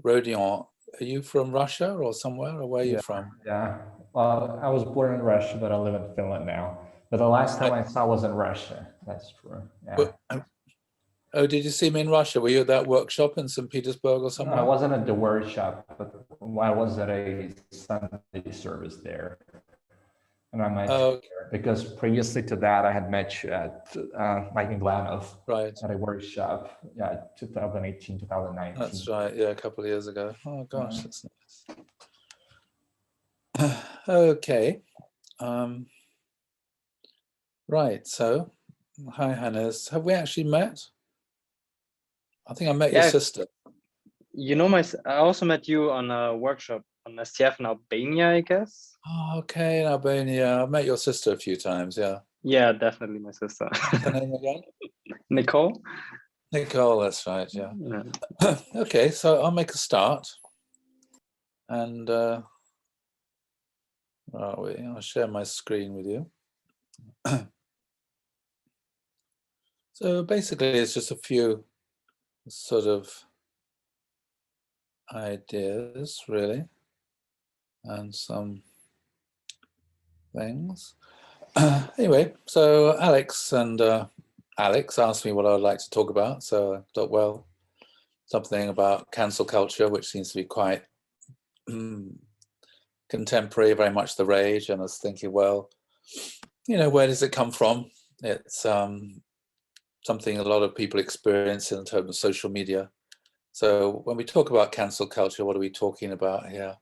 Rodion, are you from Russia or somewhere, or where are you Yeah, from? yeah. Well, I was born in Russia, but I live in Finland now. But the last time Right. I saw was in Russia. That's true. Yeah. But, oh, did you see me in Russia? Were you at that workshop in St. Petersburg or No, I somewhere? wasn't at the workshop, but I was at a Sunday service there, and I met you Oh, there because previously to that, I had met you at Mike and Glanov right. at a workshop. Yeah, 2018, 2019. That's right. Yeah, a couple of years ago. Oh gosh, Uh, that's nice. Okay. Um, right. So, hi, Hannes. Have we actually met? I think I met your Yeah, sister. I also met you on a workshop on STF in Albania, I guess. Oh, okay, in Albania. I've met your sister a few times. Yeah. Yeah, definitely my sister. What's her name again? Nicole. Nicole. That's right. Yeah. Yeah. Okay, so I'll make a start, and where are we? I'll share my screen with you. So basically, it's just a few sort of ideas, really, and some things. Anyway, so Alex asked me what I would like to talk about. So I thought, well, something about cancel culture, which seems to be quite contemporary, very much the rage. And I was thinking, well, where does it come from? It's something a lot of people experience in terms of social media. So when we talk about cancel culture, what are we talking about here?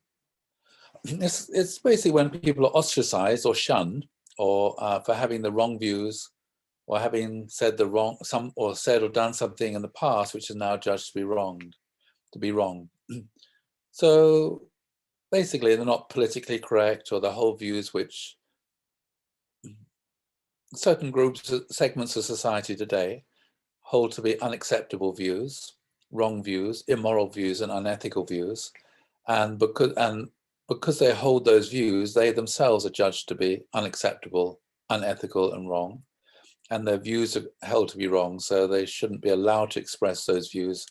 It's basically when people are ostracized or shunned, or for having the wrong views, or having said said or done something in the past which is now judged to be wrong. So basically, they're not politically correct, or the whole views which certain segments of society today hold to be unacceptable views, wrong views, immoral views, and unethical views. And because they hold those views, they themselves are judged to be unacceptable, unethical, and wrong. And their views are held to be wrong, so they shouldn't be allowed to express those views.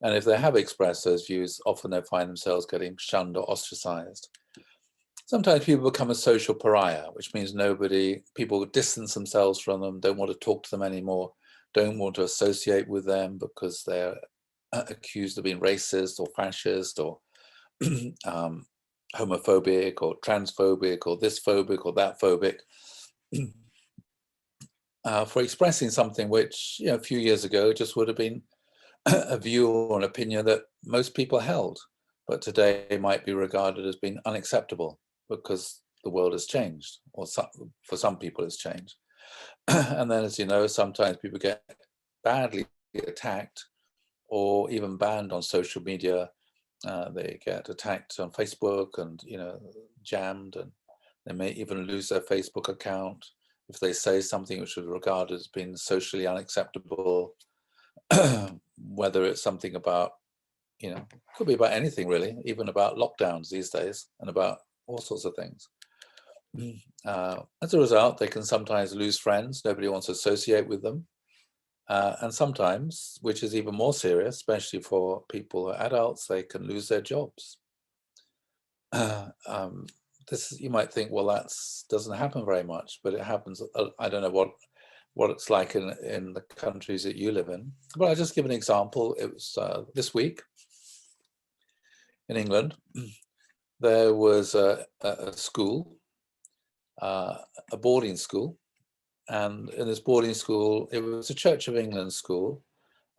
And if they have expressed those views, often they find themselves getting shunned or ostracized. Sometimes people become a social pariah, which means people distance themselves from them, don't want to talk to them anymore, don't want to associate with them because they're accused of being racist or fascist or homophobic or transphobic or this phobic or that phobic. For expressing something which, a few years ago just would have been a view or an opinion that most people held, but today might be regarded as being unacceptable because the world has changed, or for some people it's changed. And then, as you know, sometimes people get badly attacked or even banned on social media. They get attacked on Facebook and, jammed, and they may even lose their Facebook account if they say something which is regarded as being socially unacceptable. Whether it's something about, could be about anything really, even about lockdowns these days and about all sorts of things. As a result, they can sometimes lose friends. Nobody wants to associate with them. And sometimes, which is even more serious, especially for people who are adults, they can lose their jobs. You might think, well, that doesn't happen very much, but it happens. I don't know what it's like in the countries that you live in. But I'll just give an example. It was this week in England. There was a school, a boarding school. And in this boarding school, it was a Church of England school,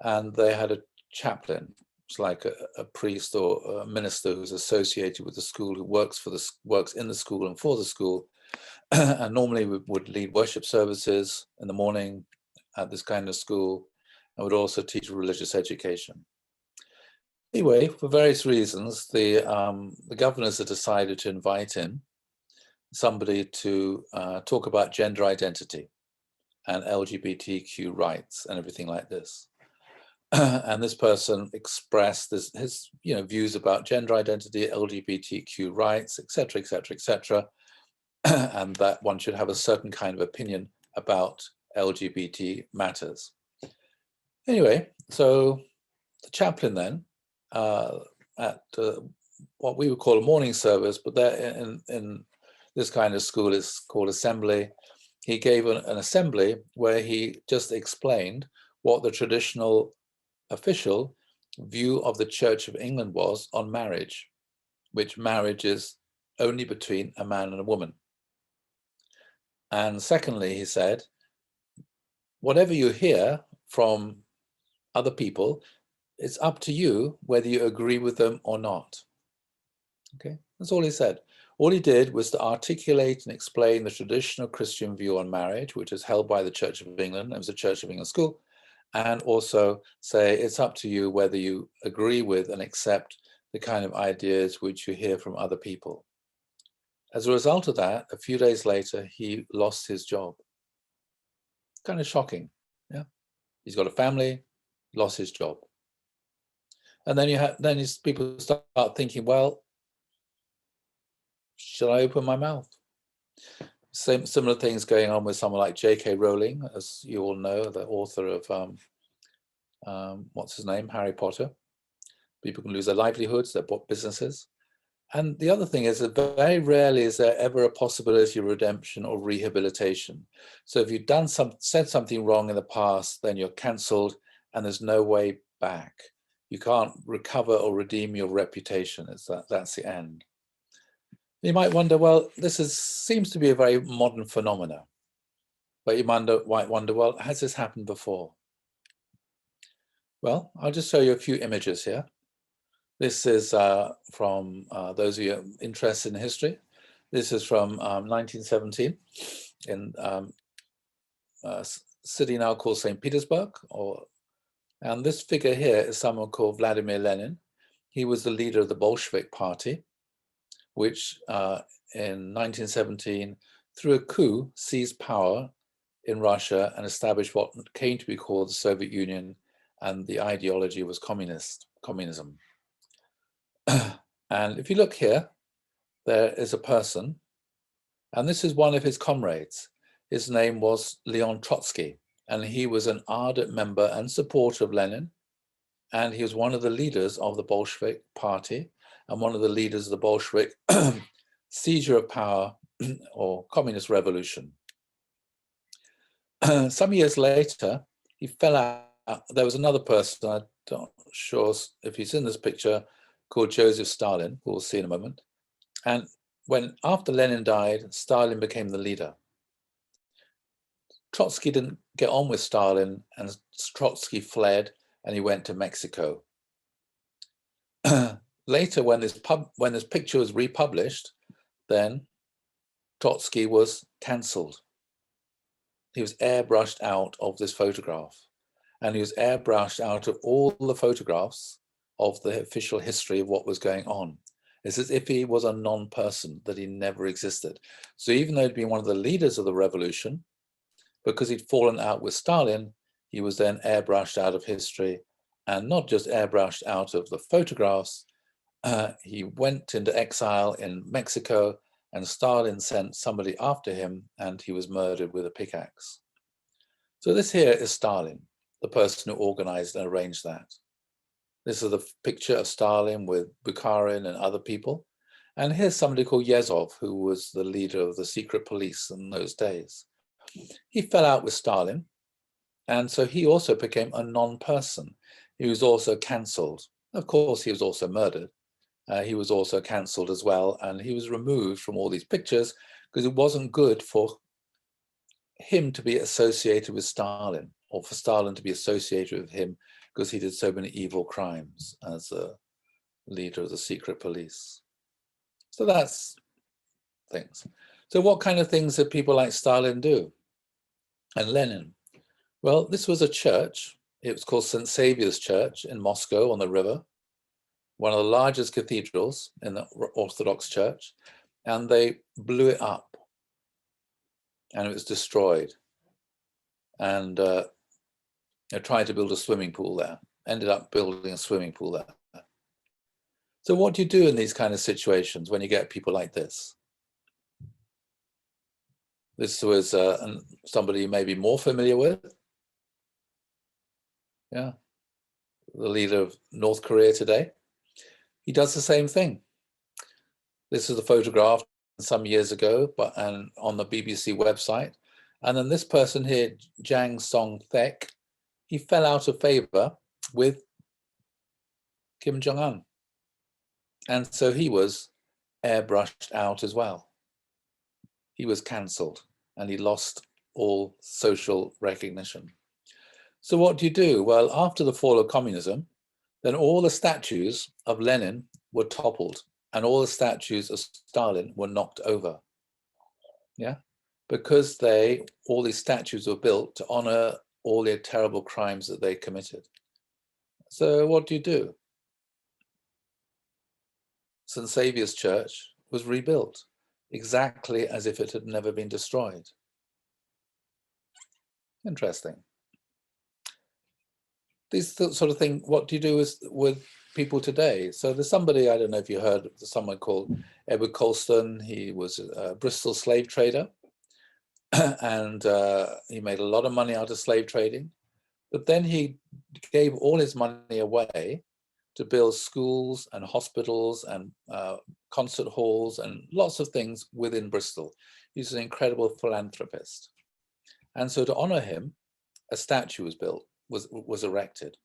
and they had a chaplain. It's like a priest or a minister who's associated with the school, who works in the school and for the school, and normally would lead worship services in the morning at this kind of school, and would also teach religious education. Anyway, for various reasons, the governors had decided to invite in somebody to talk about gender identity and LGBTQ rights and everything like this. And this person expressed his views about gender identity, LGBTQ rights, etc., etc., etc., and that one should have a certain kind of opinion about LGBT matters. Anyway, so the chaplain then at what we would call a morning service, but there in this kind of school is called assembly. He gave an assembly where he just explained what the traditional official view of the Church of England was on marriage, which marriage is only between a man and a woman. And secondly, he said, whatever you hear from other people, it's up to you whether you agree with them or not. Okay, that's all he said. All he did was to articulate and explain the traditional Christian view on marriage, which is held by the Church of England. It was a Church of England school. And also say it's up to you whether you agree with and accept the kind of ideas which you hear from other people. As a result of that, a few days later, he lost his job. Kind of shocking, yeah. He's got a family, lost his job. And then people start thinking, well, should I open my mouth? Similar things going on with someone like J.K. Rowling, as you all know, the author of what's his name, Harry Potter. People can lose their livelihoods, their businesses. And the other thing is that very rarely is there ever a possibility of redemption or rehabilitation. So if you've said something wrong in the past, then you're cancelled and there's no way back. You can't recover or redeem your reputation. That's the end. You might wonder, well, seems to be a very modern phenomena. But you might wonder, well, has this happened before? Well, I'll just show you a few images here. This is from those of you interested in history. This is from 1917 in a city now called St. Petersburg. And this figure here is someone called Vladimir Lenin. He was the leader of the Bolshevik Party, which in 1917, through a coup, seized power in Russia and established what came to be called the Soviet Union, and the ideology was communism. And if you look here, there is a person, and this is one of his comrades. His name was Leon Trotsky, and he was an ardent member and supporter of Lenin, and he was one of the leaders of the Bolshevik Party and one of the leaders of the Bolshevik seizure of power or communist revolution. Some years later, he fell out. There was another person, I'm not sure if he's in this picture, called Joseph Stalin, who we'll see in a moment. And after Lenin died, Stalin became the leader. Trotsky didn't get on with Stalin, and Trotsky fled and he went to Mexico. Later, when this picture was republished, then Trotsky was cancelled. He was airbrushed out of this photograph, and he was airbrushed out of all the photographs of the official history of what was going on. It's as if he was a non-person, that he never existed. So even though he'd been one of the leaders of the revolution, because he'd fallen out with Stalin, he was then airbrushed out of history, and not just airbrushed out of the photographs. He went into exile in Mexico, and Stalin sent somebody after him, and he was murdered with a pickaxe. So this here is Stalin, the person who organized and arranged that. This is the picture of Stalin with Bukharin and other people. And here's somebody called Yezhov, who was the leader of the secret police in those days. He fell out with Stalin, and so he also became a non-person. He was also cancelled. Of course, he was also murdered. He was also cancelled as well, and he was removed from all these pictures because it wasn't good for him to be associated with Stalin, or for Stalin to be associated with him, because he did so many evil crimes as a leader of the secret police. So that's things. So what kind of things did people like Stalin do? And Lenin? Well, this was a church. It was called St. Saviour's Church in Moscow on the river, one of the largest cathedrals in the Orthodox Church, and they blew it up, and it was destroyed. And they tried to build a swimming pool there, ended up building a swimming pool there. So what do you do in these kind of situations when you get people like this? This was somebody you may be more familiar with. Yeah, the leader of North Korea today. he does the same thing. This is a photograph some years ago, and on the BBC website. And then this person here, Jang Song-thaek, he fell out of favor with Kim Jong-un. And so he was airbrushed out as well. He was cancelled and he lost all social recognition. So what do you do? Well, after the fall of communism, then all the statues of Lenin were toppled and all the statues of Stalin were knocked over. Yeah, because all these statues were built to honor all their terrible crimes that they committed. So what do you do? St. Saviour's Church was rebuilt exactly as if it had never been destroyed. Interesting. These sort of thing, what do you do with people today? So there's somebody, I don't know if you heard of someone called Edward Colston. He was a Bristol slave trader and he made a lot of money out of slave trading. But then he gave all his money away to build schools and hospitals and concert halls and lots of things within Bristol. He's an incredible philanthropist. And so to honor him, a statue was built, was erected.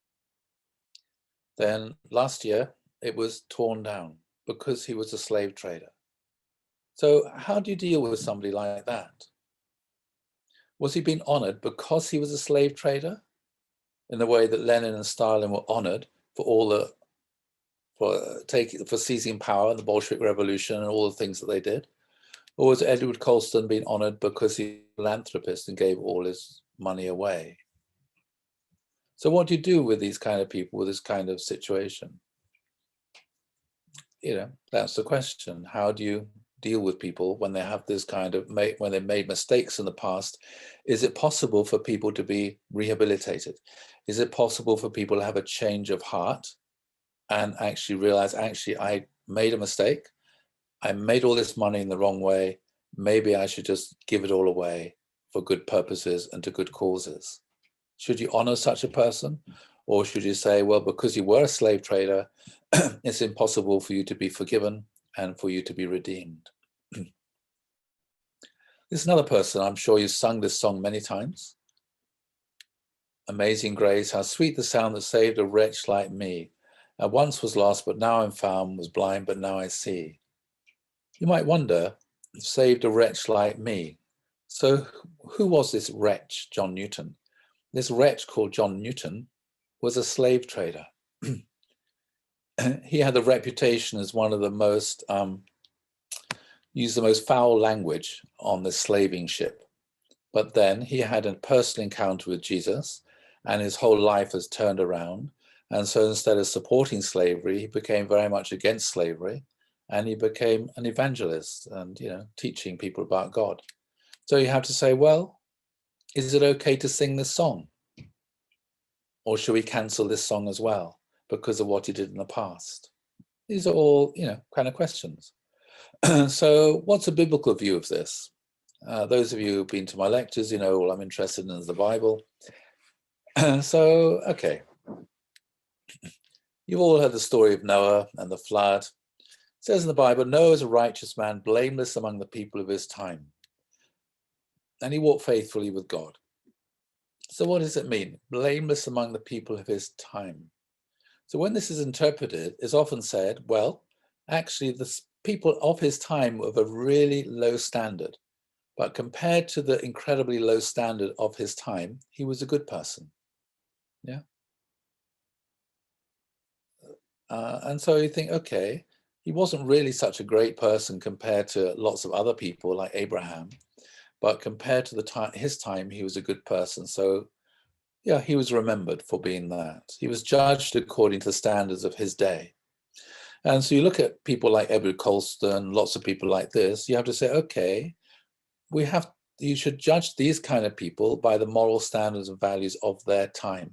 Then last year, it was torn down because he was a slave trader. So how do you deal with somebody like that? Was he being honored because he was a slave trader? In the way that Lenin and Stalin were honored for for seizing power in the Bolshevik Revolution and all the things that they did? Or was Edward Colston being honored because he was a philanthropist and gave all his money away? So what do you do with these kind of people, with this kind of situation? You know, that's the question. How do you deal with people when they have this kind of, when they made mistakes in the past? Is it possible for people to be rehabilitated? Is it possible for people to have a change of heart and actually realize, actually, I made a mistake. I made all this money in the wrong way. Maybe I should just give it all away for good purposes and to good causes. Should you honor such a person? Or should you say, well, because you were a slave trader, it's impossible for you to be forgiven and for you to be redeemed? This is another person, I'm sure you've sung this song many times. Amazing grace, how sweet the sound that saved a wretch like me. I once was lost, but now I'm found, was blind, but now I see. You might wonder, saved a wretch like me. So who was this wretch, John Newton? This wretch called John Newton was a slave trader. He had the reputation as one of the most, used the most foul language on the slaving ship. But then he had a personal encounter with Jesus and his whole life has turned around. And so instead of supporting slavery, he became very much against slavery and he became an evangelist and, you know, teaching people about God. So you have to say, well, is it okay to sing this song? Or should we cancel this song as well because of what he did in the past? These are all, you know, kind of questions. So what's a biblical view of this? Those of you who've been to my lectures, you know, all I'm interested in is the Bible. So, okay. You've all heard the story of Noah and the flood. It says in the Bible, Noah is a righteous man, blameless among the people of his time. And he walked faithfully with God. So what does it mean? Blameless among the people of his time. So when this is interpreted, it's often said, well, actually the people of his time were of a really low standard. But compared to the incredibly low standard of his time, he was a good person. Yeah. And so you think, okay, he wasn't really such a great person compared to lots of other people like Abraham, but compared to his time, he was a good person. So yeah, he was remembered for being that. He was judged according to the standards of his day. And so you look at people like Edward Colston, lots of people like this, you have to say, okay, you should judge these kind of people by the moral standards and values of their time.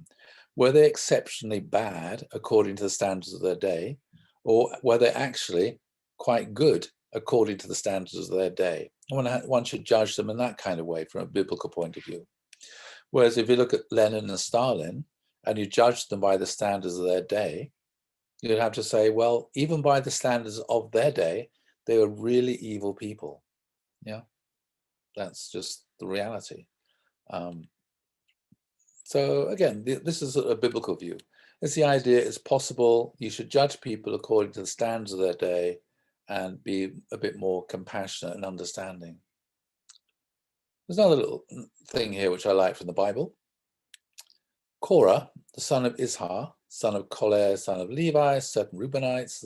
Were they exceptionally bad according to the standards of their day, or were they actually quite good according to the standards of their day? One should judge them in that kind of way from a biblical point of view. Whereas if you look at Lenin and Stalin and you judge them by the standards of their day, You'd have to say, well, even by the standards of their day, they were really evil people. Yeah, that's just the reality. So again, this is a biblical view. It's the idea it's possible you should judge people according to the standards of their day and be a bit more compassionate and understanding. There's another little thing here which I like from the Bible. Korah, the son of Izhar, son of Koleh, son of Levi, certain Reubenites,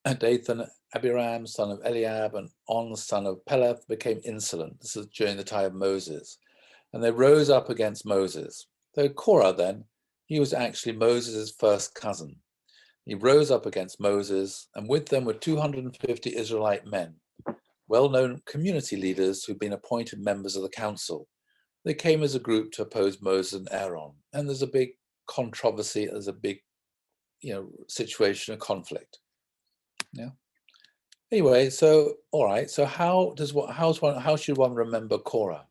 Dathan, Abiram, son of Eliab, and On, son of Peleth, became insolent. This is during the time of Moses. And they rose up against Moses. Though Korah then, he was actually Moses' first cousin. He rose up against Moses, and with them were 250 Israelite men, well-known community leaders who'd been appointed members of the council. They came as a group to oppose Moses and Aaron. And there's a big controversy, there's a big, situation of conflict. Yeah. Anyway, so all right. So how should one remember Korah?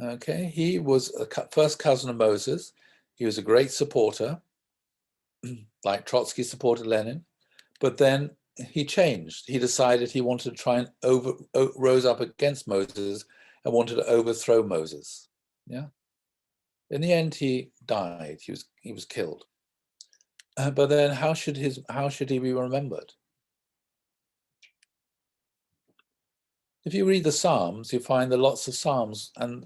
Okay, he was a first cousin of Moses. He was a great supporter, like Trotsky supported Lenin, but then he changed. He decided he wanted to try and rose up against Moses and wanted to overthrow Moses. Yeah. In the end, he died. He was killed. But then, how should he be remembered? If you read the Psalms, you find there are lots of Psalms, and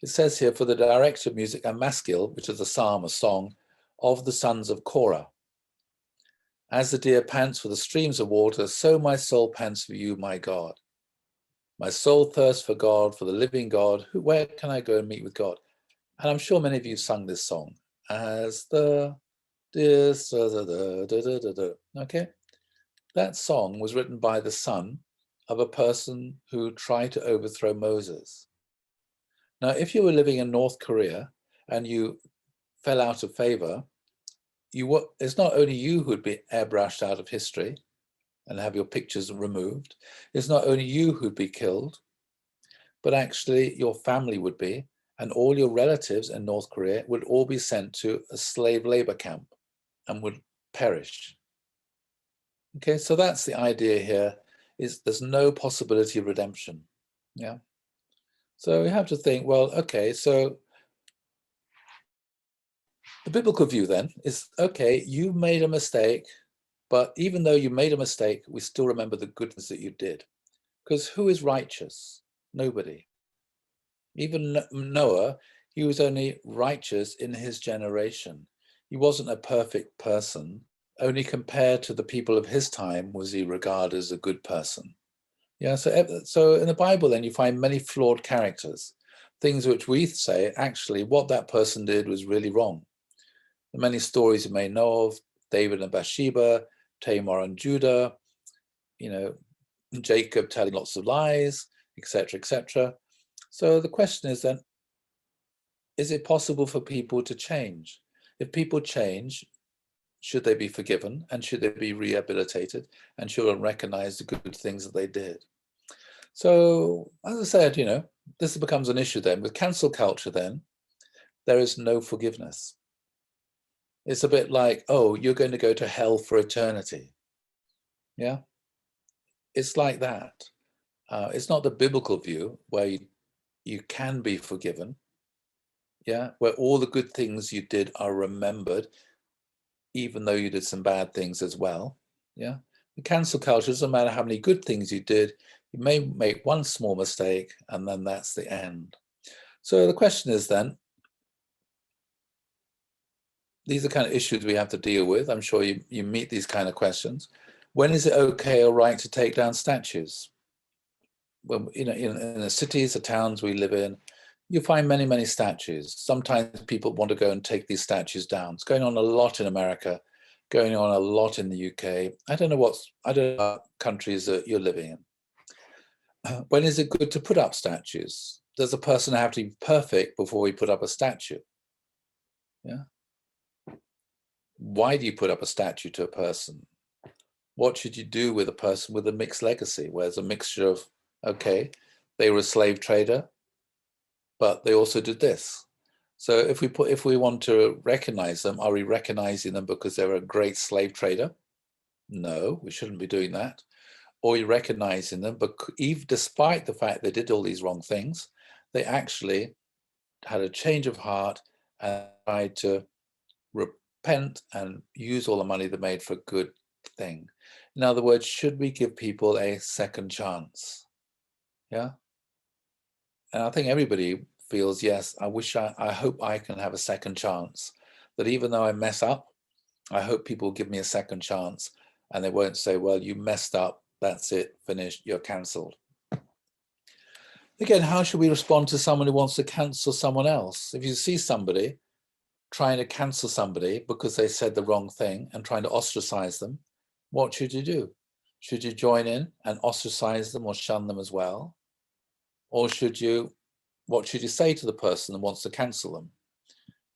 it says here, for the director of music and maskil, which is a psalm, a song, of the sons of Korah. As the deer pants for the streams of water, so my soul pants for you, my God. My soul thirsts for God, for the living God. Where can I go and meet with God? And I'm sure many of you sung this song. As the deer, okay? That song was written by the son of a person who tried to overthrow Moses. Now, if you were living in North Korea and you fell out of favor, it's not only you who'd be airbrushed out of history and have your pictures removed. It's not only you who'd be killed, but actually your family would be, and all your relatives in North Korea would all be sent to a slave labor camp and would perish. Okay, so that's the idea here, is there's no possibility of redemption. Yeah. So you have to think, well, okay, so the biblical view then is, okay, you made a mistake, but even though you made a mistake, we still remember the goodness that you did. Because who is righteous? Nobody. Even Noah, he was only righteous in his generation. He wasn't a perfect person. Only compared to the people of his time was he regarded as a good person. Yeah, so in the Bible then you find many flawed characters, things which we say actually what that person did was really wrong. The many stories you may know of, David and Bathsheba, Tamar and Judah, Jacob telling lots of lies, etc., etc. So the question is then, is it possible for people to change? If people change, should they be forgiven and should they be rehabilitated and should one recognize the good things that they did? So as I said, this becomes an issue then. With cancel culture then, there is no forgiveness. It's a bit like, oh, you're going to go to hell for eternity. Yeah, it's like that. It's not the biblical view where you can be forgiven. Yeah, where all the good things you did are remembered, even though you did some bad things as well. Yeah, the cancel culture doesn't matter how many good things you did. You may make one small mistake and then that's the end. So the question is then, these are kind of issues we have to deal with. I'm sure you meet these kind of questions. When is it okay or right to take down statues? When, in the cities, the towns we live in, you find many, many statues. Sometimes people want to go and take these statues down. It's going on a lot in America, going on a lot in the UK. I don't know what countries that you're living in. When is it good to put up statues? Does a person have to be perfect before we put up a statue? Yeah. Why do you put up a statue to a person? What should you do with a person with a mixed legacy, where there's a mixture of, okay, they were a slave trader, but they also did this. So if we want to recognize them, are we recognizing them because they're a great slave trader? No, we shouldn't be doing that. Or you recognizing them, but even despite the fact they did all these wrong things, they actually had a change of heart and tried to repent and use all the money they made for a good thing. In other words, should we give people a second chance? Yeah. And I think everybody feels, yes, I hope I can have a second chance. That even though I mess up, I hope people give me a second chance and they won't say, well, you messed up, that's it, finished, you're cancelled. Again, how should we respond to someone who wants to cancel someone else? If you see somebody trying to cancel somebody because they said the wrong thing and trying to ostracize them, what should you do? Should you join in and ostracize them or shun them as well? Or what should you say to the person that wants to cancel them?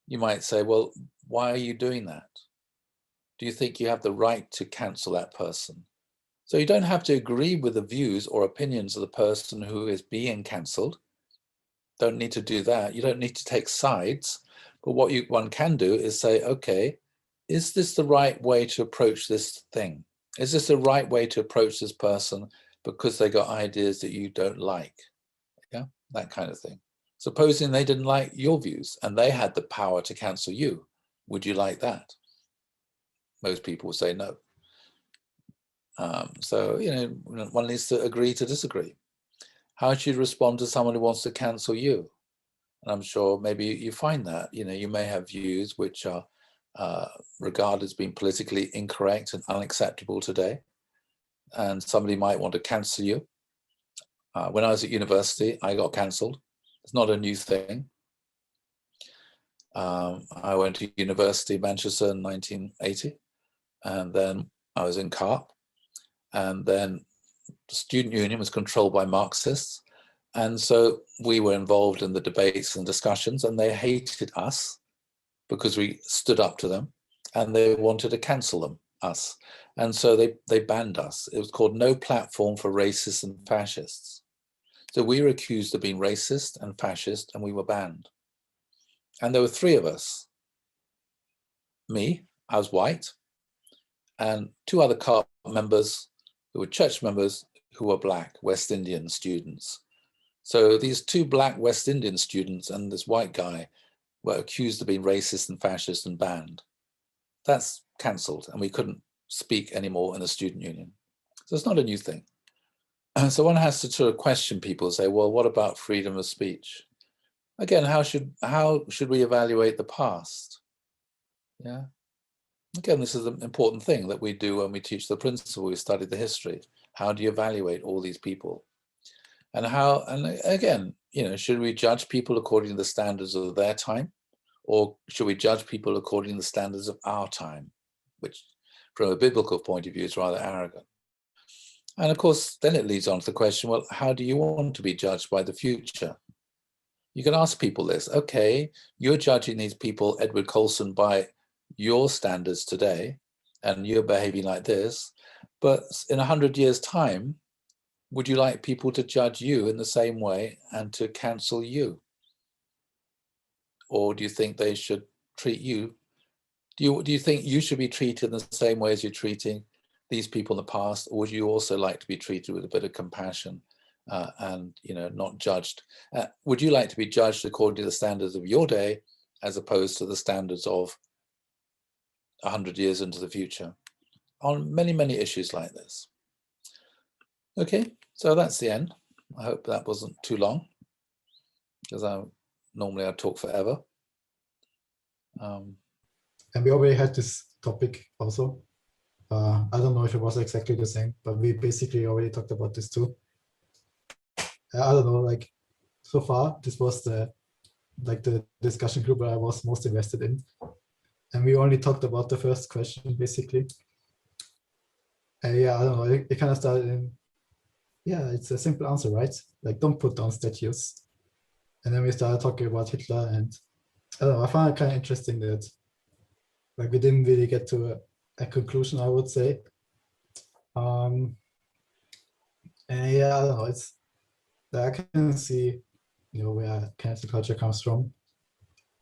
You might say, well, why are you doing that? Do you think you have the right to cancel that person? So you don't have to agree with the views or opinions of the person who is being cancelled. Don't need to do that. You don't need to take sides. But what one can do is say, okay, is this the right way to approach this thing? Is this the right way to approach this person because they got ideas that you don't like? Yeah, that kind of thing. Supposing they didn't like your views and they had the power to cancel you, would you like that? Most people would say no. So, one needs to agree to disagree. How should you respond to someone who wants to cancel you? And I'm sure maybe you find that, you may have views which are regarded as being politically incorrect and unacceptable today. And somebody might want to cancel you. When I was at university, I got cancelled. It's not a new thing. I went to University of Manchester in 1980, and then I was in CARP, and then the student union was controlled by Marxists. And so we were involved in the debates and discussions, and they hated us because we stood up to them, and they wanted to cancel us. And so they banned us. It was called No Platform for Racists and Fascists. So we were accused of being racist and fascist, and we were banned. And there were three of us. Me, I was white, and two other CARP members who were church members who were black, West Indian students. So these two black West Indian students and this white guy were accused of being racist and fascist and banned. That's cancelled, and we couldn't speak anymore in the student union. So it's not a new thing. So one has to sort of question people and say, well, what about freedom of speech? Again, how should we evaluate the past? Yeah. Again, this is an important thing that we do when we teach the principle, we study the history. How do you evaluate all these people? And again, should we judge people according to the standards of their time? Or should we judge people according to the standards of our time? Which, from a biblical point of view, is rather arrogant. And of course, then it leads on to the question, well, how do you want to be judged by the future? You can ask people this, okay, you're judging these people, Edward Colson, by your standards today, and you're behaving like this, but in 100 years' time, would you like people to judge you in the same way and to cancel you? Or do you think they should treat you? Do you think you should be treated in the same way as you're treating these people in the past? Or would you also like to be treated with a bit of compassion and not judged? Would you like to be judged according to the standards of your day as opposed to the standards of 100 years into the future? On many, many issues like this. Okay, so that's the end. I hope that wasn't too long, because normally I talk forever. And we already had this topic also. I don't know if it was exactly the same, but we basically already talked about this too. I don't know, like so far, this was the discussion group where I was most invested in. And we only talked about the first question, basically. And yeah, I don't know, it kind of started in, yeah, it's a simple answer, right? Like, don't put down statues. And then we started talking about Hitler, and I don't know, I found it kind of interesting that like we didn't really get to a conclusion, I would say. And yeah, I don't know, I can see, where cancel culture comes from.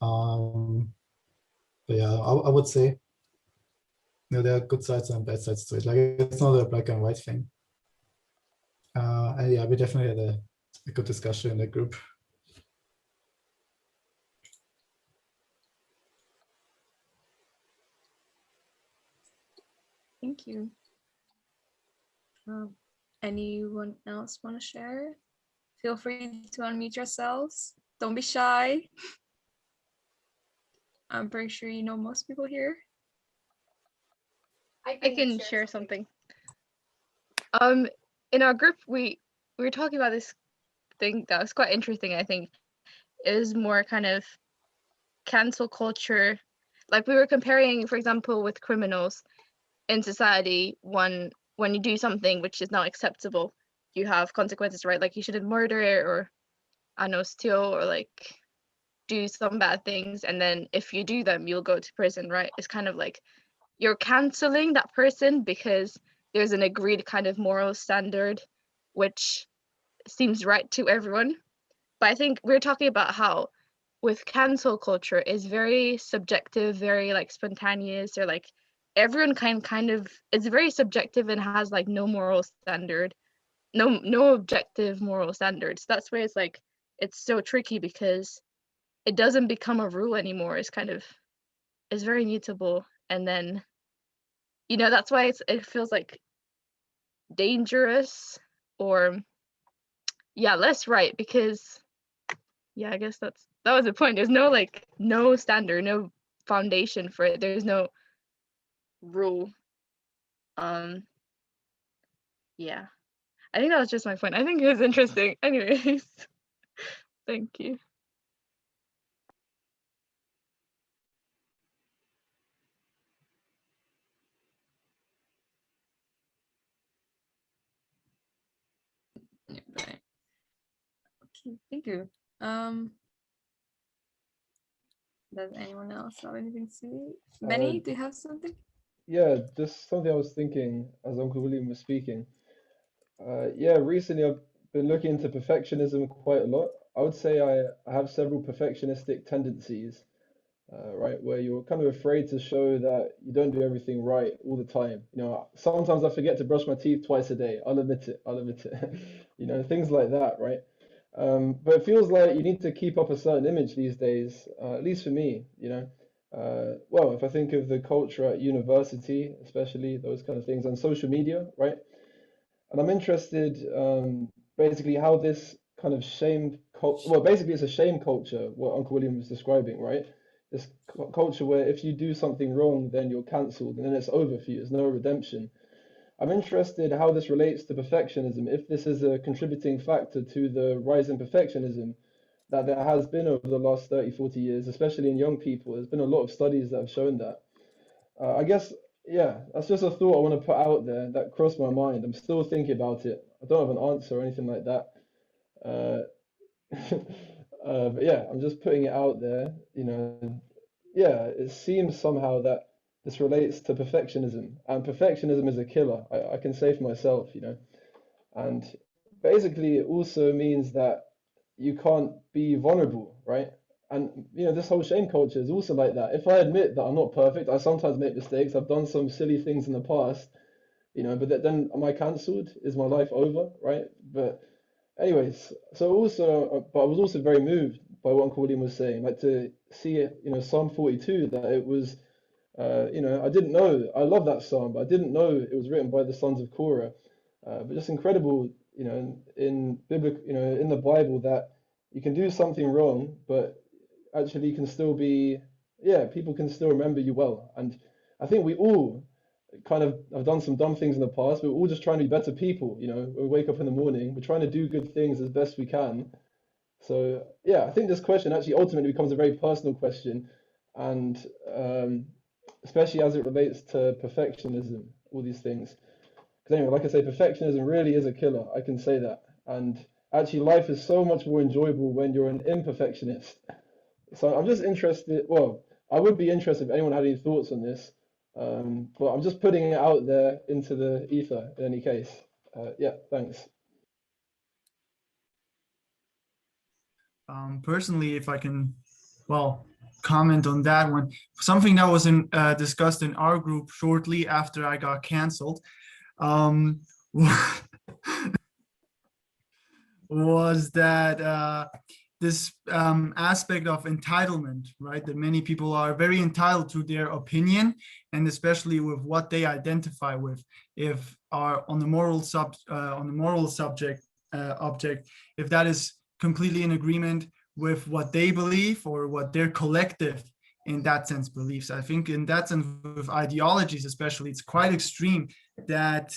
But yeah, I would say, there are good sides and bad sides to it. Like, it's not a black and white thing. And yeah, we definitely had a good discussion in the group. Thank you. Anyone else want to share? Feel free to unmute yourselves. Don't be shy. I'm pretty sure you know most people here. I can share something. In our group, we were talking about this thing that was quite interesting. I think it was more kind of cancel culture. Like, we were comparing, for example, with criminals in society. When you do something which is not acceptable, you have consequences, right? Like, you shouldn't murder or, I know, steal or like do some bad things, and then if you do them, you'll go to prison, right? It's kind of like you're canceling that person because there's an agreed kind of moral standard which seems right to everyone. But I think we're talking about how with cancel culture is very subjective, very like spontaneous, or like everyone kind of, it's very subjective and has like no moral standard, no objective moral standards. That's where it's like it's so tricky because it doesn't become a rule anymore. It's kind of, it's very mutable, and then that's why it feels like dangerous, or less right, because I guess that was the point. There's no standard, no foundation for it. There's no rule. Yeah, I think that was just my point. I think it was interesting. Anyways, thank you. Yeah, right. Okay, thank you. Does anyone else have anything to say? Benny, do you have something? Yeah, just something I was thinking as Uncle William was speaking. Yeah, recently I've been looking into perfectionism quite a lot. I would say I have several perfectionistic tendencies, right, where you're kind of afraid to show that you don't do everything right all the time. Sometimes I forget to brush my teeth twice a day. I'll admit it. Things like that, right? But it feels like you need to keep up a certain image these days, at least for me, well, if I think of the culture at university, especially those kind of things, and social media, right? And I'm interested, basically how this kind of well, basically it's a shame culture, what Uncle William was describing, right? This culture where if you do something wrong, then you're cancelled, and then it's over for you. There's no redemption. I'm interested how this relates to perfectionism, if this is a contributing factor to the rise in perfectionism that there has been over the last 30, 40 years, especially in young people. There's been a lot of studies that have shown that. I guess, yeah, that's just a thought I want to put out there that crossed my mind. I'm still thinking about it. I don't have an answer or anything like that. But yeah, I'm just putting it out there. Yeah, it seems somehow that this relates to perfectionism, and perfectionism is a killer. I can say for myself, and basically it also means that you can't be vulnerable, right? And this whole shame culture is also like that. If I admit that I'm not perfect, I sometimes make mistakes. I've done some silly things in the past, but then am I cancelled? Is my life over, right? But anyways, so also, but I was also very moved by what Uncle William was saying, like to see, Psalm 42, that it was, I didn't know, I love that psalm, but I didn't know it was written by the sons of Korah. But just incredible, in biblical, in the Bible, that you can do something wrong, but actually you can still be, people can still remember you well. And I think we all kind of have done some dumb things in the past, but we're all just trying to be better people. We wake up in the morning, we're trying to do good things as best we can. So yeah, I think this question actually ultimately becomes a very personal question, and especially as it relates to perfectionism, all these things. Because anyway, like I say, perfectionism really is a killer. I can say that. And actually, life is so much more enjoyable when you're an imperfectionist. So I'm just interested. Well, I would be interested if anyone had any thoughts on this. But I'm just putting it out there into the ether in any case. Yeah, thanks. Personally, if I can, well, comment on that one. Something that was discussed in our group shortly after I got canceled was that this aspect of entitlement, right? That many people are very entitled to their opinion, and especially with what they identify with. If are on the moral subject object, if that is completely in agreement with what they believe or what their collective, in that sense, beliefs. I think in that sense, with ideologies especially, it's quite extreme that.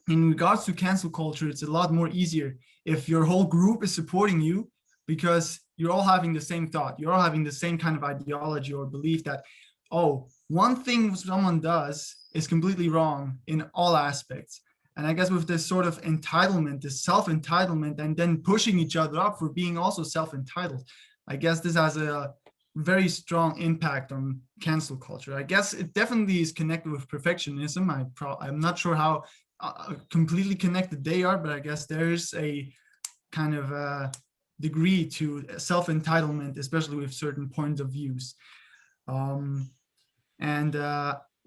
In regards to cancel culture, it's a lot more easier if your whole group is supporting you because you're all having the same thought. You're all having the same kind of ideology or belief that, oh, one thing someone does is completely wrong in all aspects. And I guess with this sort of entitlement, this self-entitlement, and then pushing each other up for being also self-entitled, I guess this has a very strong impact on cancel culture. I guess it definitely is connected with perfectionism. I'm not sure how completely connected they are, but I guess there's a kind of a degree to self-entitlement, especially with certain points of views.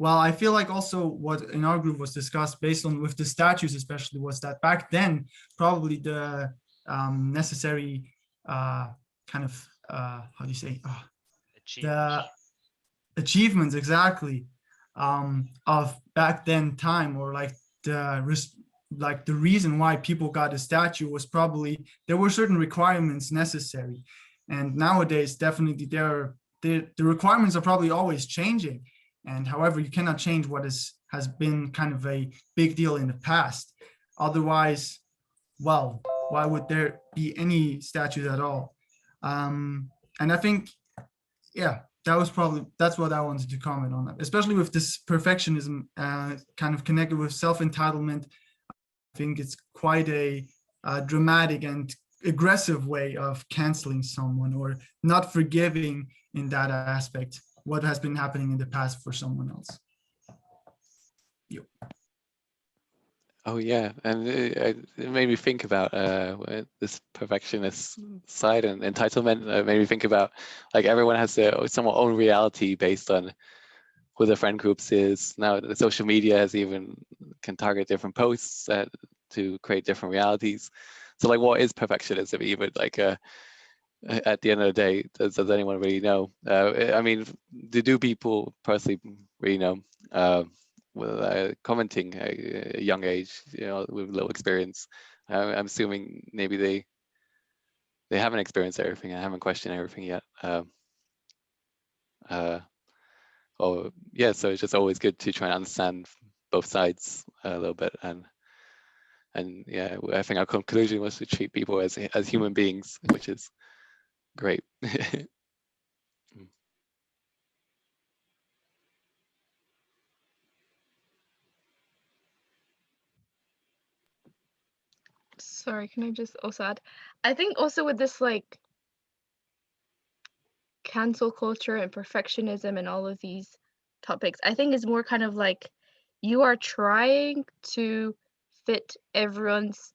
Well, I feel like also what in our group was discussed based on with the statues especially was that back then probably the necessary kind of how do you say the achievements exactly of back then time, or like the reason why people got a statue was probably there were certain requirements necessary, and nowadays definitely the requirements are probably always changing, and however you cannot change what has been kind of a big deal in the past. Otherwise, well, why would there be any statues at all? And I think, yeah, that's what I wanted to comment on, especially with this perfectionism kind of connected with self-entitlement. I think it's quite a dramatic and aggressive way of canceling someone or not forgiving in that aspect what has been happening in the past for someone else. Yo. Oh yeah, and it made me think about this perfectionist side and entitlement. It made me think about like everyone has their somewhat own reality based on who their friend groups is. Now the social media has even can target different posts to create different realities. So like, what is perfectionism even? Like at the end of the day, does anyone really know? I mean, do people personally really know? Commenting at a young age, with little experience, I'm assuming maybe they haven't experienced everything. I haven't questioned everything yet. So it's just always good to try and understand both sides a little bit, and yeah, I think our conclusion was to treat people as human beings, which is great. Sorry, can I just also add? I think also with this like cancel culture and perfectionism and all of these topics, I think is more kind of like you are trying to fit everyone's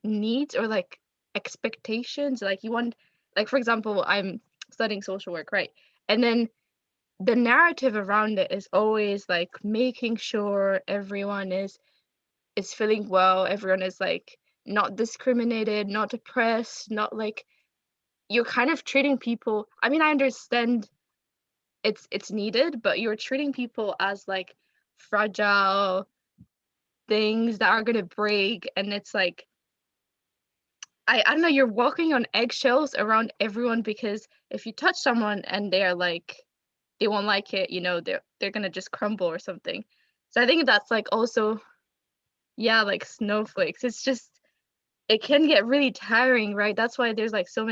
needs or like expectations. Like you want, like for example, I'm studying social work, right? And then the narrative around it is always like making sure everyone is feeling well, everyone is like not discriminated, not oppressed, not like you're kind of treating people. I mean, I understand it's needed, but you're treating people as like fragile things that are gonna break, and it's like I don't know, you're walking on eggshells around everyone, because if you touch someone and they're like they won't like it, they're gonna just crumble or something. So I think that's like also, yeah, like snowflakes. It's just it can get really tiring, right? That's why there's like so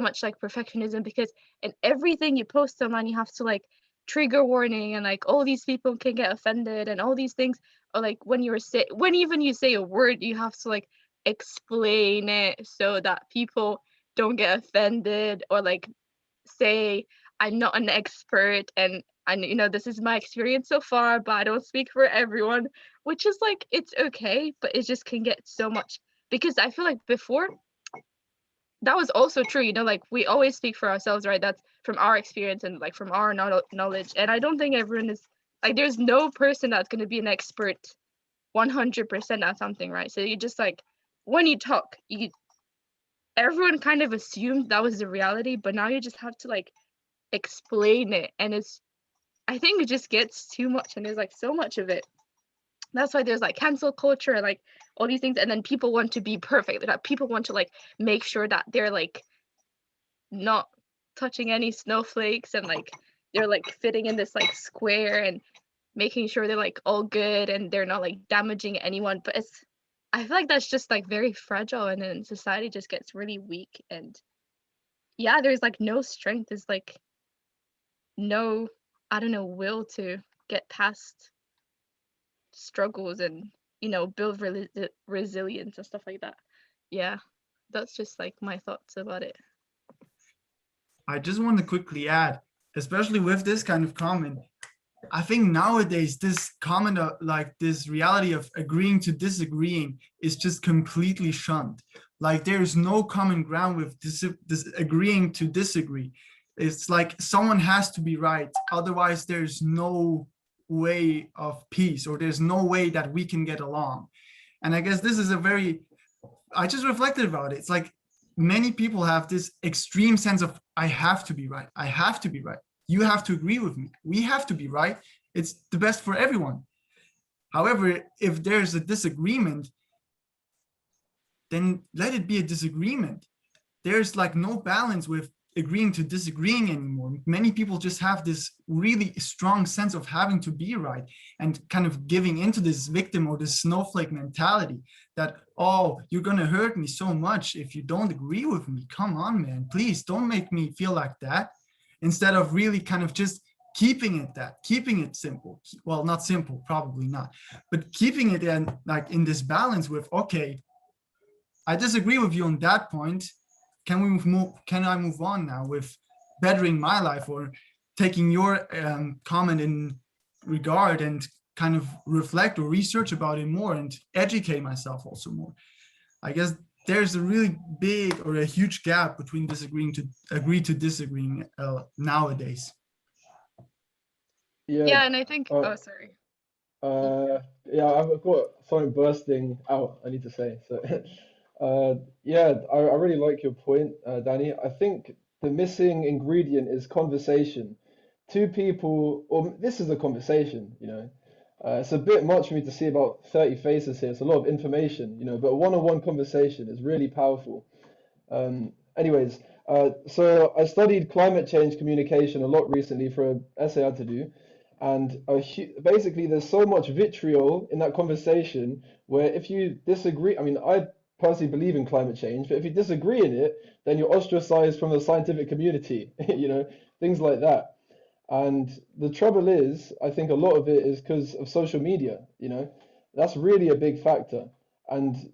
much like perfectionism, because in everything you post online you have to like trigger warning, and like all these people can get offended and all these things, or like when even you say a word you have to like explain it so that people don't get offended, or like say I'm not an expert and this is my experience so far, but I don't speak for everyone, which is like it's okay, but it just can get so much, because I feel like before that was also true, you know, like we always speak for ourselves, right? That's from our experience and like from our knowledge. And I don't think everyone is like, there's no person that's going to be an expert 100% at something, right? So you just like, when you talk, everyone kind of assumed that was the reality, but now you just have to like explain it. And I think it just gets too much, and there's like so much of it. That's why there's like cancel culture and like all these things, and then people want to be perfect. That people want to like make sure that they're like not touching any snowflakes, and like they're like fitting in this like square and making sure they're like all good and they're not like damaging anyone. But I feel like that's just like very fragile, and then society just gets really weak. And yeah, there's like no strength. There's like no, I don't know, will to get past struggles and, you know, build resilience and stuff like that. Yeah, that's just like my thoughts about it. I just want to quickly add, especially with this kind of comment, I think nowadays this comment of like this reality of agreeing to disagreeing is just completely shunned. Like there's no common ground with this agreeing to disagree. It's like someone has to be right, otherwise there's no way of peace, or there's no way that we can get along. And I guess this is I just reflected about it. It's like many people have this extreme sense of, I have to be right. I have to be right. You have to agree with me. We have to be right. It's the best for everyone. However, if there's a disagreement, then let it be a disagreement. There's like no balance with agreeing to disagreeing anymore. Many people just have this really strong sense of having to be right and kind of giving into this victim or this snowflake mentality that, oh, you're going to hurt me so much if you don't agree with me. Come on, man, please don't make me feel like that. Instead of really kind of just keeping it simple. Well, not simple, probably not, but keeping it in like in this balance with, okay, I disagree with you on that point. Can I move on now with bettering my life, or taking your comment in regard and kind of reflect or research about it more and educate myself also more. I guess there's a really big or a huge gap between agree to disagreeing nowadays. Yeah, and I think, oh, sorry. Yeah, I've got something bursting out I need to say. So, yeah, I really like your point, Danny. I think the missing ingredient is conversation. Two people, or this is a conversation, you know. It's a bit much for me to see about 30 faces here. It's a lot of information, you know, but one-on-one conversation is really powerful. Anyways, so I studied climate change communication a lot recently for an essay I had to do. And basically, there's so much vitriol in that conversation where if you disagree, I mean, I personally believe in climate change, but if you disagree in it, then you're ostracized from the scientific community, you know, things like that. And the trouble is, I think a lot of it is because of social media, you know, that's really a big factor. And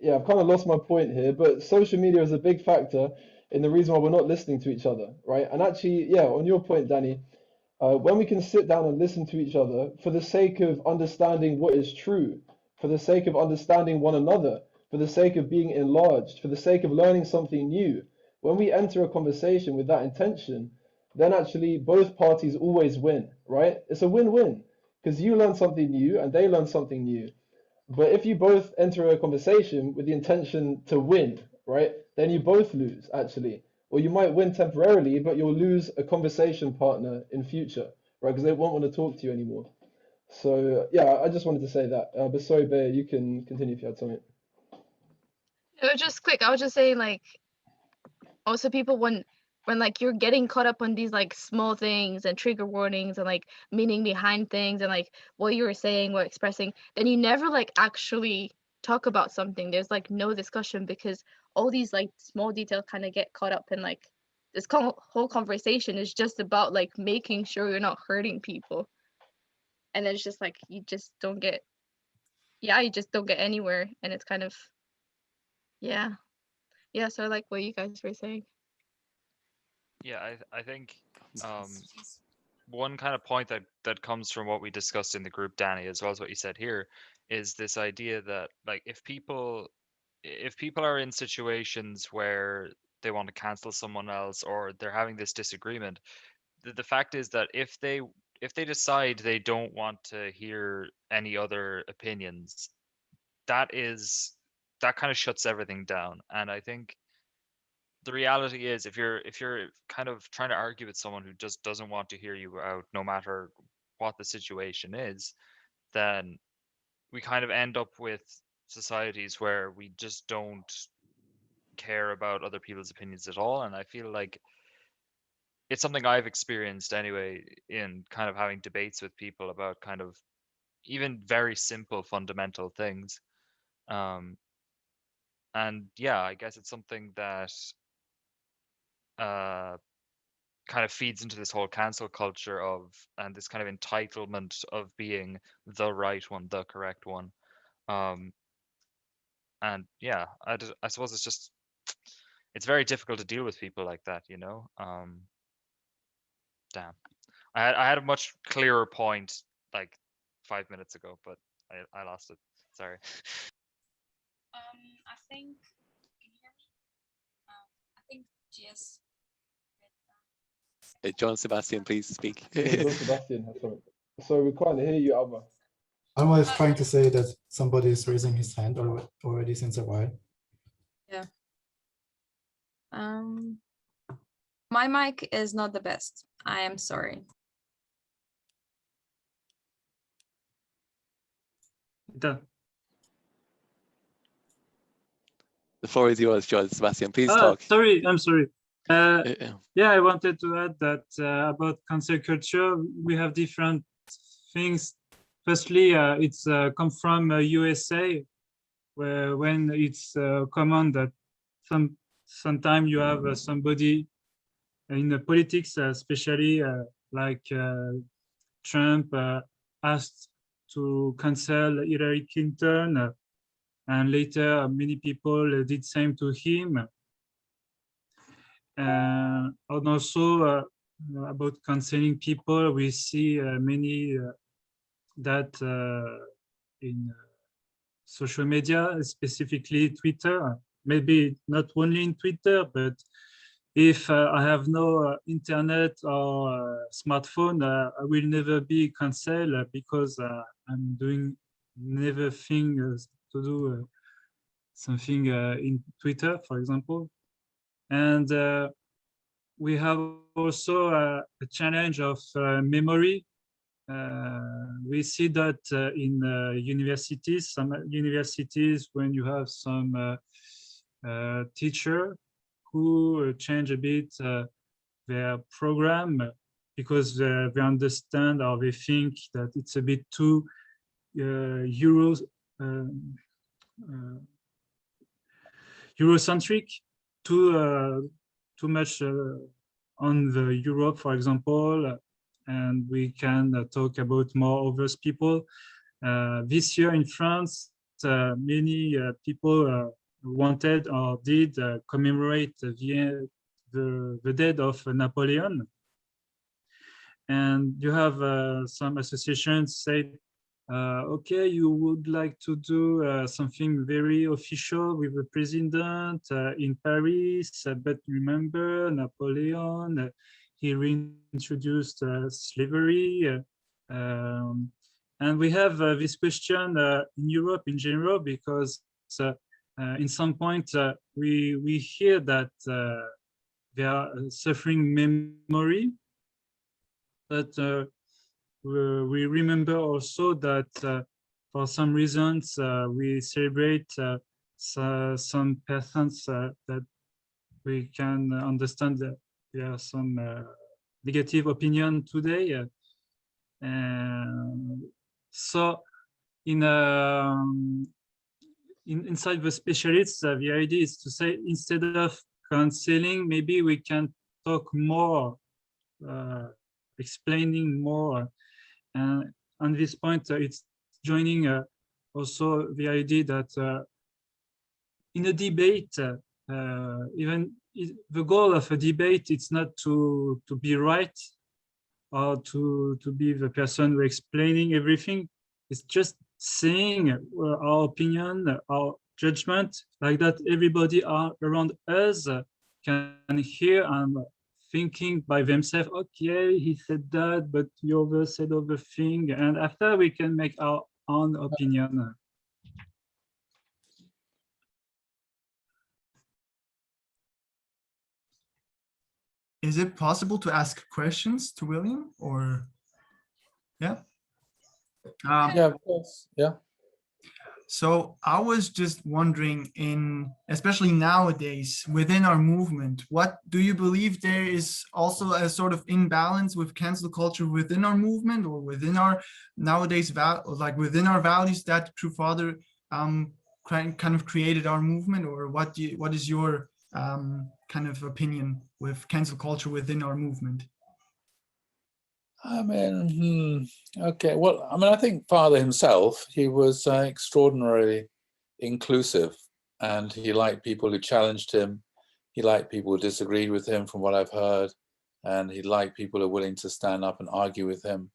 yeah, I've kind of lost my point here, but social media is a big factor in the reason why we're not listening to each other, right? And actually, yeah, on your point, Danny, when we can sit down and listen to each other for the sake of understanding what is true, for the sake of understanding one another, for the sake of being enlarged, for the sake of learning something new, when we enter a conversation with that intention, then actually both parties always win, right? It's a win-win because you learn something new and they learn something new. But if you both enter a conversation with the intention to win, right, then you both lose actually. Or you might win temporarily, but you'll lose a conversation partner in future, right? Because they won't want to talk to you anymore. So yeah, I just wanted to say that. But sorry, Bear, you can continue if you had something. It was just quick. I was just saying, like, also people when like you're getting caught up on these like small things and trigger warnings and like meaning behind things and like what you were saying or expressing, then you never like actually talk about something. There's like no discussion because all these like small details kind of get caught up in like this whole conversation is just about like making sure you're not hurting people. And then it's just like you just don't get anywhere, and it's kind of yeah. So I like what you guys were saying. Yeah, I think one kind of point that comes from what we discussed in the group, Danny, as well as what you said here, is this idea that like if people if people are in situations where they want to cancel someone else or they're having this disagreement, the fact is that if they decide they don't want to hear any other opinions, that kind of shuts everything down. And I think the reality is, if you're kind of trying to argue with someone who just doesn't want to hear you out, no matter what the situation is, then we kind of end up with societies where we just don't care about other people's opinions at all. And I feel like it's something I've experienced anyway, in kind of having debates with people about kind of even very simple fundamental things. And yeah, I guess it's something that kind of feeds into this whole cancel culture and this kind of entitlement of being the right one, the correct one. And yeah, I suppose it's very difficult to deal with people like that, you know. Damn, I had a much clearer point like 5 minutes ago, but I lost it. Sorry. I think, can you hear me? I think GS. John Sebastian, please speak. Yeah, John Sebastian has something. So we can't hear you, Alma. I was trying to say that somebody is raising his hand already since a while. Yeah. My mic is not the best. I am sorry. The floor is yours, John Sebastian. Please talk. Sorry, I'm sorry. Yeah, I wanted to add that about cancel culture, we have different things. Firstly, it's come from USA, where when it's common that sometime you have somebody in the politics, especially like Trump asked to cancel Hillary Clinton, and later many people did same to him. And also about canceling people, we see many that in social media, specifically Twitter, maybe not only in Twitter, but if I have no internet or smartphone, I will never be cancelled because I'm doing never things to do something in Twitter, for example. And we have also a challenge of memory. We see that in universities, some universities, when you have some teacher who change a bit their program because they understand or they think that it's a bit too Eurocentric, too much on the Europe, for example, and we can talk about more others people. This year in France, many people wanted or did commemorate the death of Napoleon. And you have some associations say, okay, you would like to do something very official with the president in Paris, but remember Napoleon, he reintroduced slavery. And we have this question in Europe in general, because in some point we hear that they are suffering memory, but we remember also that for some reasons we celebrate some persons that we can understand that there are some negative opinion today. So inside the specialists, the idea is to say, instead of canceling, maybe we can talk more, explaining more. And on this point, it's joining also the idea that in a debate, the goal of a debate, it's not to be right or to be the person who explaining everything. It's just saying our opinion, our judgment, like that everybody around us can hear and thinking by themselves, okay, he said that, but the other said other thing, and after we can make our own opinion. Is it possible to ask questions to William, or yeah? Yeah, of course. Yeah. So I was just wondering, especially nowadays within our movement, what do you believe there is also a sort of imbalance with cancel culture within our movement, or within our nowadays within our values that True Father kind of created our movement, or what is your kind of opinion with cancel culture within our movement? I mean, okay. Well, I mean, I think Father himself, he was extraordinarily inclusive, and he liked people who challenged him. He liked people who disagreed with him, from what I've heard, and he liked people who are willing to stand up and argue with him.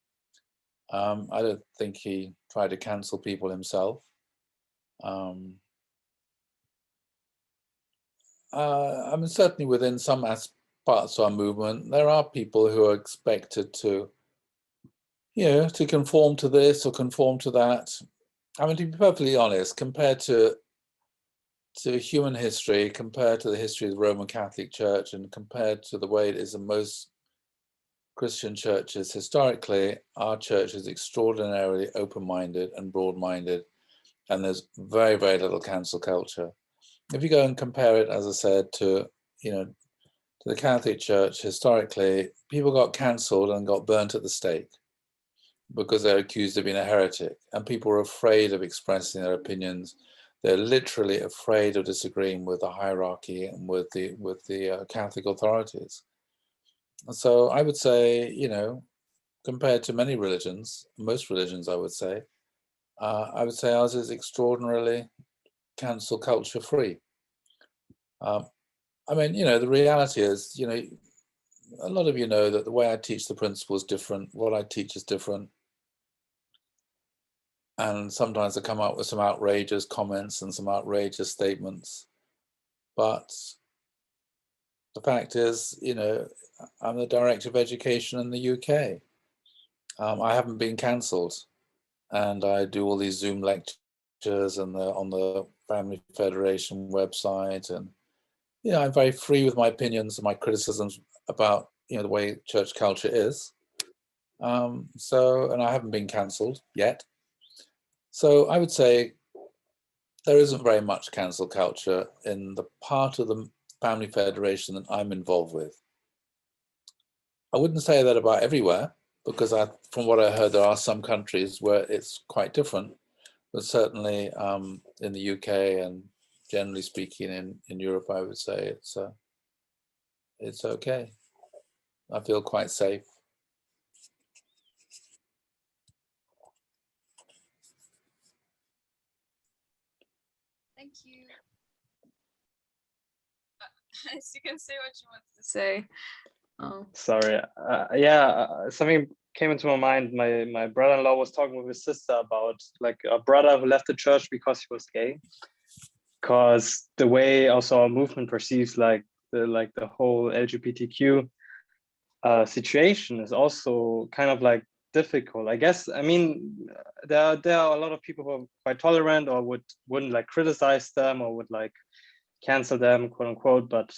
I don't think he tried to cancel people himself. I mean, certainly within some parts of our movement, there are people who are expected to, to conform to this or conform to that. I mean, to be perfectly honest, compared to human history, compared to the history of the Roman Catholic Church, and compared to the way it is in most Christian churches, historically, our church is extraordinarily open-minded and broad-minded, and there's very, very little cancel culture. If you go and compare it, as I said, to the Catholic Church, historically, people got cancelled and got burnt at the stake because they're accused of being a heretic, and people are afraid of expressing their opinions. They're literally afraid of disagreeing with the hierarchy and with the Catholic authorities. And so I would say, compared to many religions, most religions, I would say ours is extraordinarily cancel culture free. I mean, the reality is, a lot of you know that the way I teach the principle is different. What I teach is different. And sometimes I come up with some outrageous comments and some outrageous statements. But the fact is, I'm the Director of Education in the UK. I haven't been cancelled. And I do all these Zoom lectures and on the Family Federation website. And, I'm very free with my opinions and my criticisms about, the way church culture is. And I haven't been cancelled yet. So I would say there isn't very much cancel culture in the part of the Family Federation that I'm involved with. I wouldn't say that about everywhere, because from what I heard, there are some countries where it's quite different. But certainly in the UK and generally speaking in Europe, I would say it's okay. I feel quite safe. Thank you. As you can say what you want to say. Sorry. Something came into my mind. My brother-in-law was talking with his sister about like a brother who left the church because he was gay. Because the way also our movement perceives the whole LGBTQ situation is also kind of like difficult. I guess, I mean, there are a lot of people who are quite tolerant or wouldn't like criticize them or would like cancel them, quote unquote, but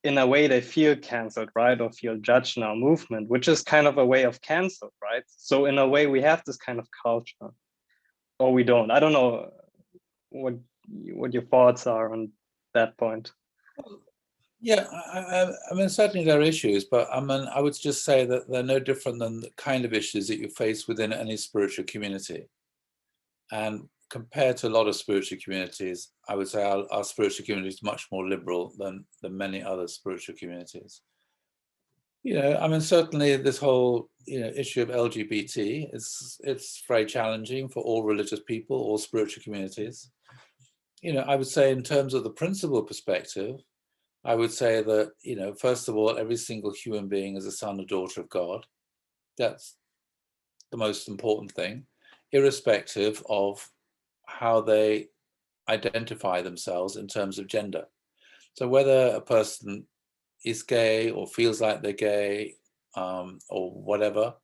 in a way they feel canceled, right? Or feel judged in our movement, which is kind of a way of cancel, right? So in a way we have this kind of culture, or we don't. I don't know what your thoughts are on that point. Yeah, I mean, certainly there are issues, but I mean, I would just say that they're no different than the kind of issues that you face within any spiritual community. And compared to a lot of spiritual communities, I would say our spiritual community is much more liberal than many other spiritual communities. I mean, certainly this whole issue of LGBT it's very challenging for all religious people, all spiritual communities. I would say in terms of the principal perspective, I would say that, first of all, every single human being is a son or daughter of God. That's the most important thing, irrespective of how they identify themselves in terms of gender. So whether a person is gay or feels like they're gay or whatever, at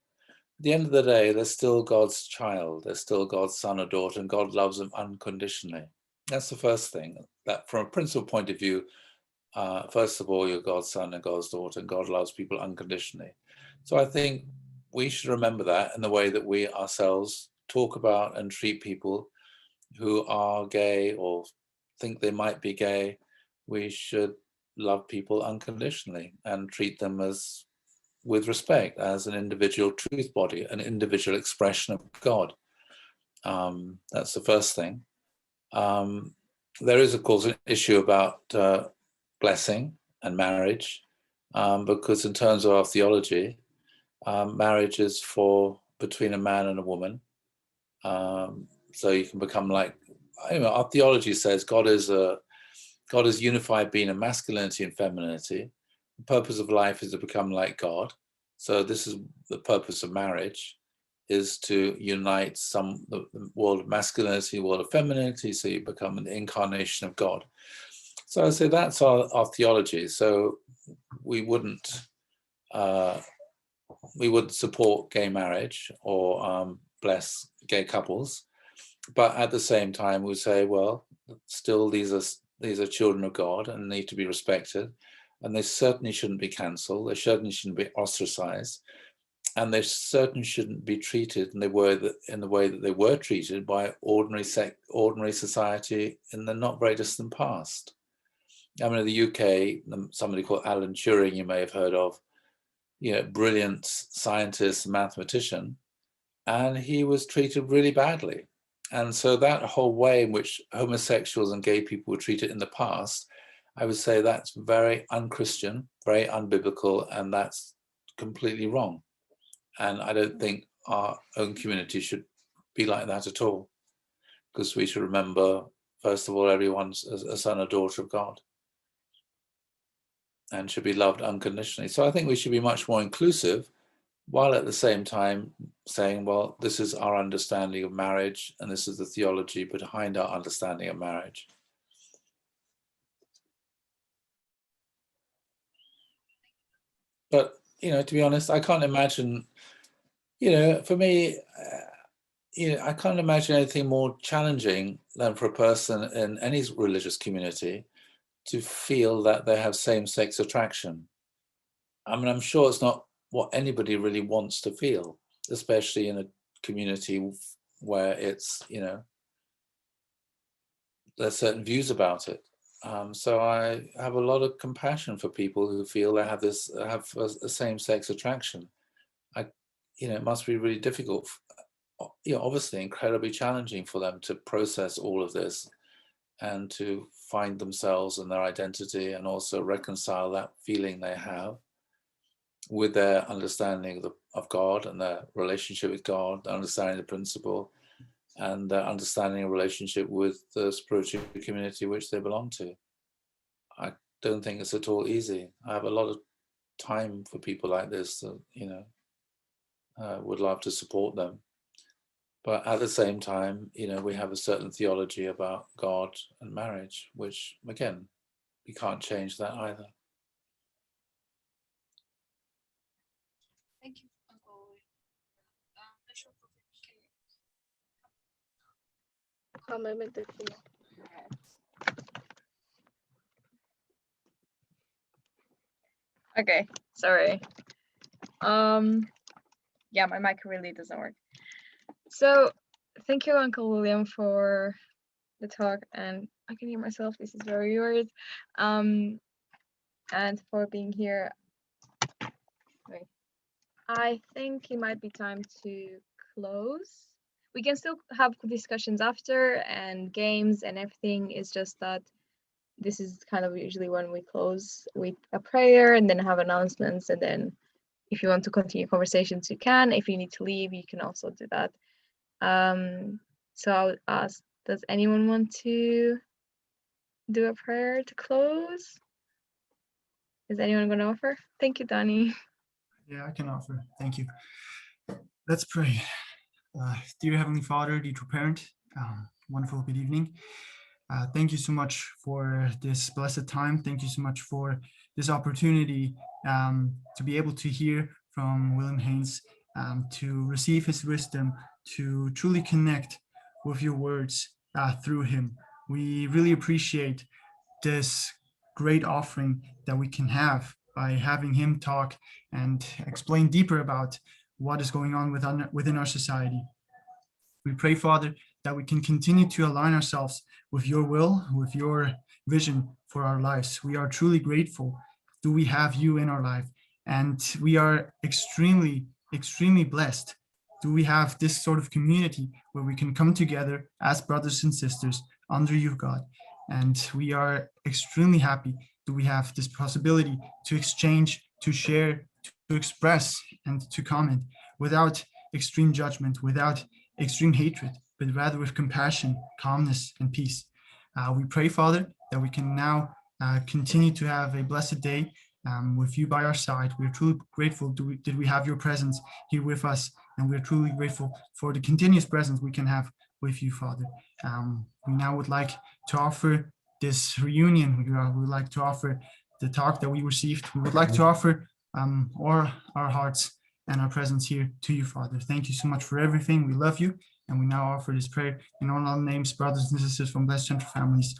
the end of the day, they're still God's child. They're still God's son or daughter, and God loves them unconditionally. That's the first thing. That from a principle point of view, first of all, you're God's son and God's daughter, and God loves people unconditionally. So I think we should remember that in the way that we ourselves talk about and treat people who are gay or think they might be gay. We should love people unconditionally and treat them as with respect, as an individual truth body, an individual expression of God. That's the first thing. There is, of course, an issue about blessing and marriage, because in terms of our theology, marriage is for between a man and a woman. So you can become like, our theology says God is unified being of masculinity and femininity. The purpose of life is to become like God. So this is the purpose of marriage, is to unite the world of masculinity, world of femininity, so you become an incarnation of God. So I say that's our theology. So we wouldn't support gay marriage or bless gay couples, but at the same time we say, well, still these are children of God and need to be respected, and they certainly shouldn't be cancelled. They certainly shouldn't be ostracized, and they certainly shouldn't be treated in the way that they were treated by ordinary society in the not very distant past. I mean, in the UK, somebody called Alan Turing, you may have heard of, brilliant scientist, mathematician, and he was treated really badly. And so that whole way in which homosexuals and gay people were treated in the past, I would say that's very unchristian, very unbiblical, and that's completely wrong. And I don't think our own community should be like that at all, because we should remember, first of all, everyone's a son or daughter of God and should be loved unconditionally. So I think we should be much more inclusive, while at the same time saying, well, this is our understanding of marriage and this is the theology behind our understanding of marriage. But, to be honest, I can't imagine, for me, I can't imagine anything more challenging than for a person in any religious community to feel that they have same-sex attraction. I mean, I'm sure it's not what anybody really wants to feel, especially in a community where it's, there's certain views about it. So I have a lot of compassion for people who feel they have a same-sex attraction. It must be really difficult, obviously incredibly challenging for them to process all of this and to find themselves and their identity, and also reconcile that feeling they have with their understanding of God and their relationship with God, their understanding of the principle, and their understanding of relationship with the spiritual community which they belong to. I don't think it's at all easy. I have a lot of time for people like this that, would love to support them. But at the same time, we have a certain theology about God and marriage, which, again, we can't change that either. Thank you, Uncle. Okay, sorry. Yeah, my mic really doesn't work. So thank you, Uncle William, for the talk, and I can hear myself, this is very weird. And for being here. Wait. I think it might be time to close. We can still have discussions after and games and everything. It's just that this is kind of usually when we close with a prayer and then have announcements, and then if you want to continue conversations, you can. If you need to leave, you can also do that. So I would ask, does anyone want to do a prayer to close? Is anyone going to offer? Thank you, Donnie. Yeah, I can offer. Thank you. Let's pray. Dear Heavenly Father, dear true parent, wonderful good evening. Thank you so much for this blessed time. Thank you so much for this opportunity to be able to hear from William Haines, to receive his wisdom, to truly connect with your words through him. We really appreciate this great offering that we can have by having him talk and explain deeper about what is going on within our society. We pray, Father, that we can continue to align ourselves with your will, with your vision for our lives. We are truly grateful. Do we have you in our life? And we are extremely, extremely blessed. Do we have this sort of community where we can come together as brothers and sisters under you, God? And we are extremely happy. Do we have this possibility to exchange, to share, to express, and to comment without extreme judgment, without extreme hatred, but rather with compassion, calmness, and peace. We pray, Father, that we can now continue to have a blessed day with you by our side. We are truly grateful did we have your presence here with us, and we are truly grateful for the continuous presence we can have with you, Father. We now would like to offer this reunion. We would like to offer the talk that we received. We would like to offer all our hearts and our presence here to you, Father. Thank you so much for everything. We love you. And we now offer this prayer in all our names, brothers and sisters from Blessed Central Families.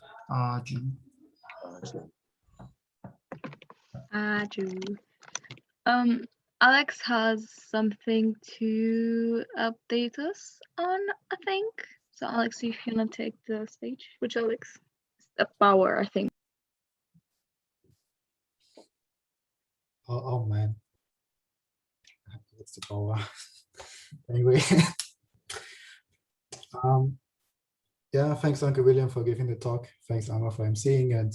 Alex has something to update us on, I think. So Alex, if you want to take the stage. Which Alex? The power, I think. Oh man. That's the power. Anyway. Yeah, thanks Uncle William for giving the talk. Thanks Amma for emceeing, and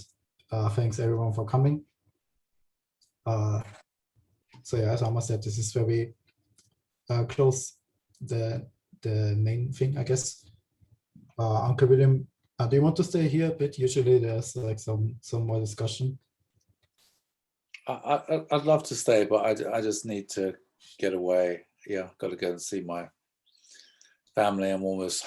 thanks everyone for coming. So yeah, as Amma said, this is where we close the main thing, I guess. Uncle William, do you want to stay here a bit? Usually there's like some more discussion. I'd love to stay, but I just need to get away. Yeah, got to go and see my family. I'm almost